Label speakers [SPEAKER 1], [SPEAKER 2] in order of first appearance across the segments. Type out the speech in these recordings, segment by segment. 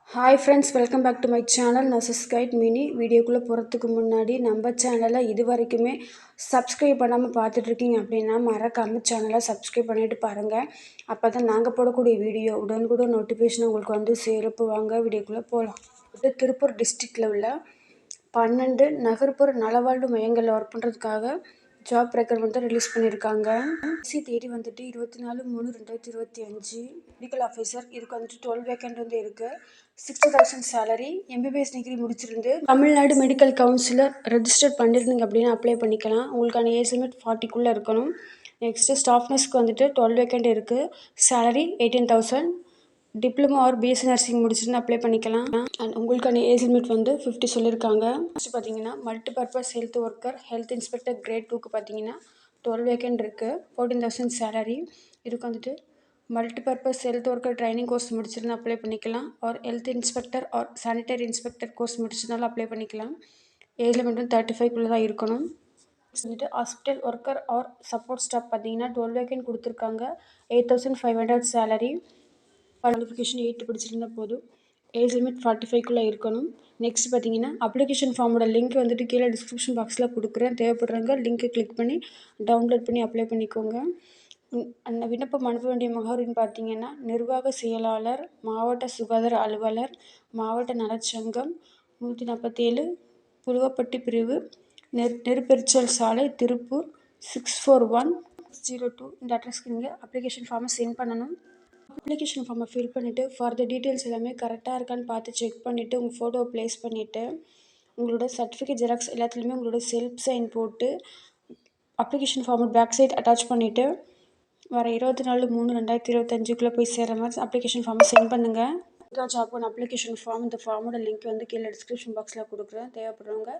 [SPEAKER 1] Hi friends, welcome back to my channel. Nurses guide mini. வீடியோக்குள்ளே போகிறதுக்கு முன்னாடி நம்ம சேனலை இது வரைக்குமே சப்ஸ்கிரைப் பண்ணாமல் பார்த்துட்ருக்கீங்க அப்படின்னா மறக்காமல் சேனலை சப்ஸ்கிரைப் பண்ணிவிட்டு பாருங்கள். அப்போ தான் நாங்கள் போடக்கூடிய வீடியோ உடனுக்குடன் நோட்டிஃபிகேஷன் உங்களுக்கு வந்து சேரப்பு. வாங்க வீடியோக்குள்ளே போகலாம். இது திருப்பூர் டிஸ்ட்ரிக்டில் உள்ள 12 நகர்ப்புற நலவாழ்வு மையங்களில் ஒர்க் பண்ணுறதுக்காக ஜாப் ரெக்ரூட்மெண்ட் ரிலீஸ் பண்ணியிருக்காங்க. தேதி வந்துட்டு 24/3/2025. Medical officer. இதுக்கு வந்துட்டு 12 வேக்கண்ட் வந்து இருக்குது. 60,000 சேலரி. எம்பிபிஎஸ் டிகிரி முடிச்சிருந்து தமிழ்நாடு மெடிக்கல் கவுன்சிலர் ரெஜிஸ்டர் பண்ணியிருந்தீங்க அப்படின்னா அப்ளை பண்ணிக்கலாம். உங்களுக்கான ஏஜ் லிமிட் 40க்குள்ளே இருக்கணும். நெக்ஸ்ட்டு ஸ்டாஃப் நர்ஸ்க்கு வந்துட்டு 12 வேக்கண்ட் இருக்குது. Salary 18,000. Diploma or BSc nursing முடிச்சிருந்து அப்ளை பண்ணிக்கலாம். அண்ட் உங்களுக்கான ஏஜ் லிமிட் வந்து 50 சொல்லியிருக்காங்க. நெக்ஸ்ட் பார்த்தீங்கன்னா multipurpose health worker, health inspector grade 2க்கு பார்த்தீங்கன்னா 12 வேக்கண்ட் இருக்குது. 14,000 சேலரி. இதுக்கு வந்துட்டு multipurpose health worker training course முடிச்சிருந்து அப்ளை பண்ணிக்கலாம். Or health inspector or sanitary inspector course முடிச்சிருந்தாலும் அப்ளை பண்ணிக்கலாம். ஏஜ் லிமிட் வந்து 35க்குள்ளே தான் இருக்கணும். வந்துட்டு hospital worker or support staff பார்த்தீங்கன்னா 12 வேக்கண்ட் கொடுத்துருக்காங்க. 8,500 சேலரி. குவாலிஃபிகேஷன் 8 படிச்சிருந்தால் போதும். ஏஜ் லிமிட் 45க்குள்ளே இருக்கணும். நெக்ஸ்ட் பார்த்தீங்கன்னா அப்ளிகேஷன் ஃபார்மோட லிங்க் வந்துட்டு கீழே டிஸ்கிரிப்ஷன் பாக்ஸில் கொடுக்குறேன். தேவைப்படுறவங்க லிங்க்கை கிளிக் பண்ணி டவுன்லோட் பண்ணி அப்ளை பண்ணிக்கோங்க. அந்த விண்ணப்பம் அனுப்ப வேண்டிய முகவரின்னு பார்த்தீங்கன்னா நிர்வாக செயலாளர், மாவட்ட சுகாதார அலுவலர், மாவட்ட நலச்சங்கம், 147 புலுவப்பட்டி பிரிவு, நெருப்பெரிச்சல் சாலை, திருப்பூர் 641602. இந்த அட்ரஸ்க்கு நீங்கள் அப்ளிகேஷன் ஃபார்மை சென்ட் பண்ணணும். அப்ளிகேஷன் ஃபார்மை ஃபில் பண்ணிவிட்டு ஃபர்தர் டீட்டெயில்ஸ் எல்லாமே கரெக்டாக இருக்கான்னு பார்த்து செக் பண்ணிவிட்டு உங்கள் ஃபோட்டோவை ப்ளேஸ் பண்ணிவிட்டு உங்களோட சர்டிஃபிகேட் ஜெராக்ஸ் எல்லாத்துலேயுமே உங்களோட செல்ஃப் சைன் போட்டு அப்ளிகேஷன் ஃபார்மை பேக் சைட் அட்டாச் பண்ணிவிட்டு வர 24/3/2025 போய் சேர்கிற மாதிரி அப்ளிகேஷன் ஃபார்மை சென்ட் பண்ணுங்கள். Job one application form. இந்த ஃபார்மோட லிங்க் வந்து கீழே டிஸ்கிரிப்ஷன் பாக்ஸில் கொடுக்குறேன். தேவைப்படுறவங்க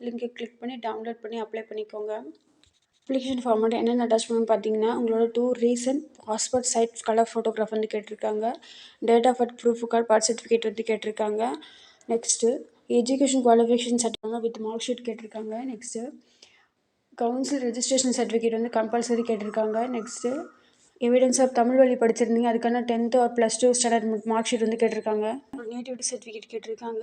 [SPEAKER 1] லிங்கை கிளிக் பண்ணி டவுன்லோட் பண்ணி அப்ளை பண்ணிக்கோங்க. அப்ளிகேஷன் ஃபார்மேட் என்னென்ன அட்டாச் பண்ணணும்னு பார்த்தீங்கன்னா உங்களோட 2 recent passport size colour photograph வந்து கேட்டிருக்காங்க. Date of birth proof card, birth certificate வந்து கேட்டிருக்காங்க. Next education qualification certificate with mark sheet கேட்டிருக்காங்க. நெக்ஸ்ட்டு கவுன்சில் ரெஜிஸ்ட்ரேஷன் சர்டிஃபிகேட் வந்து கம்பல்சரி கேட்டிருக்காங்க. நெக்ஸ்ட்டு எவிடன்ஸ் ஆஃப் தமிழ் வழி படிச்சிருந்தீங்க அதுக்கான 10th R +2 standard mark sheet வந்து கேட்டிருக்காங்க. நேட்டிவிட்டி சர்டிஃபிகேட் கேட்டிருக்காங்க.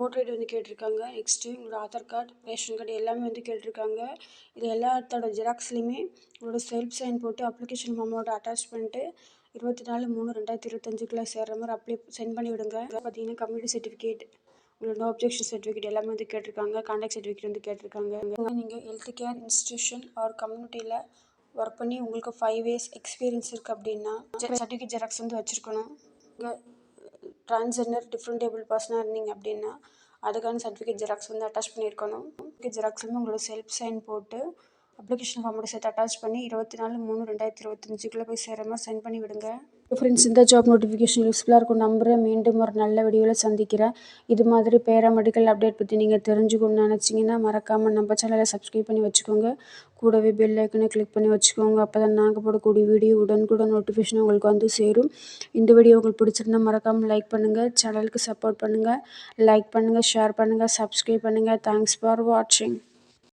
[SPEAKER 1] ஓட்டர் ஐடி வந்து கேட்டிருக்காங்க. நெக்ஸ்ட்டு உங்களோட ஆதார் கார்டு, ரேஷன் கார்டு எல்லாமே வந்து கேட்டிருக்காங்க. இது எல்லாத்தோட ஜெராக்ஸ்லையுமே உங்களோட செல்ஃப் சைன் போட்டு அப்ளிகேஷன் ஃபார்மோட அட்டாச் பண்ணிட்டு 24/3/2025 சேர்கிற மாதிரி சென்ட் பண்ணி விடுங்க. பார்த்தீங்கன்னா கம்யூனிட்டி சர்டிஃபிகேட், உங்களோட நோ அப்ஜெக்ஷன் சர்டிஃபிகேட் எல்லாமே வந்து கேட்டிருக்காங்க. கான்டாக்ட் சர்டிஃபிகேட் வந்து கேட்டிருக்காங்க. நீங்கள் ஹெல்த் கேர் இன்ஸ்டியூஷன் ஆர் கம்யூனிட்டியில் ஒர்க் பண்ணி உங்களுக்கு 5 இயர்ஸ் எக்ஸ்பீரியன்ஸ் இருக்குது அப்படின்னா சர்டிஃபிகேட் ஜெராக்ஸ் வந்து வச்சுருக்கணும். உங்கள் ட்ரான்ஸ்ஜெண்டர் டிஃப்ரெண்டேபிள் பர்சனாக இருந்தீங்க அப்படின்னா அதுக்கான சர்டிஃபிகேட் ஜெராக்ஸ் வந்து அட்டாச் பண்ணியிருக்கணும். ஜெராக்ஸ்லேருந்து உங்களோட செல்ஃப் சைன் போட்டு அப்ளிகேஷன் ஃபார்மோட சேர்த்து அட்டாச் பண்ணி 24/3/2025 போய் சேர்கிற மாதிரி சென்ட் பண்ணி விடுங்க. ஃப்ரெண்ட்ஸ், இந்த ஜாப் நோட்டிஃபிகேஷன் யூஸ்ஃபுல்லாக இருக்கும் நம்புகிறேன். மீண்டும் ஒரு நல்ல வீடியோவில் சந்திக்கிறேன். இது மாதிரி பேராமெடிக்கல் அப்டேட் பற்றி நீங்கள் தெரிஞ்சுக்கணும்னு நினச்சிங்கன்னா மறக்காமல் நம்ம சேனலை சப்ஸ்கிரைப் பண்ணி வச்சுக்கோங்க. கூடவே பெல் ஐக்கனை கிளிக் பண்ணி வச்சுக்கோங்க. அப்போ தான் நாங்கள் போடக்கூடிய வீடியோ உடனுக்குடன் நோட்டிஃபிகேஷன் உங்களுக்கு வந்து சேரும். இந்த வீடியோ உங்களுக்கு பிடிச்சிருந்தா மறக்காமல் லைக் பண்ணுங்கள். சேனலுக்கு சப்போர்ட் பண்ணுங்கள். லைக் பண்ணுங்கள், ஷேர் பண்ணுங்கள், சப்ஸ்கிரைப் பண்ணுங்கள். தேங்க்ஸ் ஃபார் வாட்சிங்.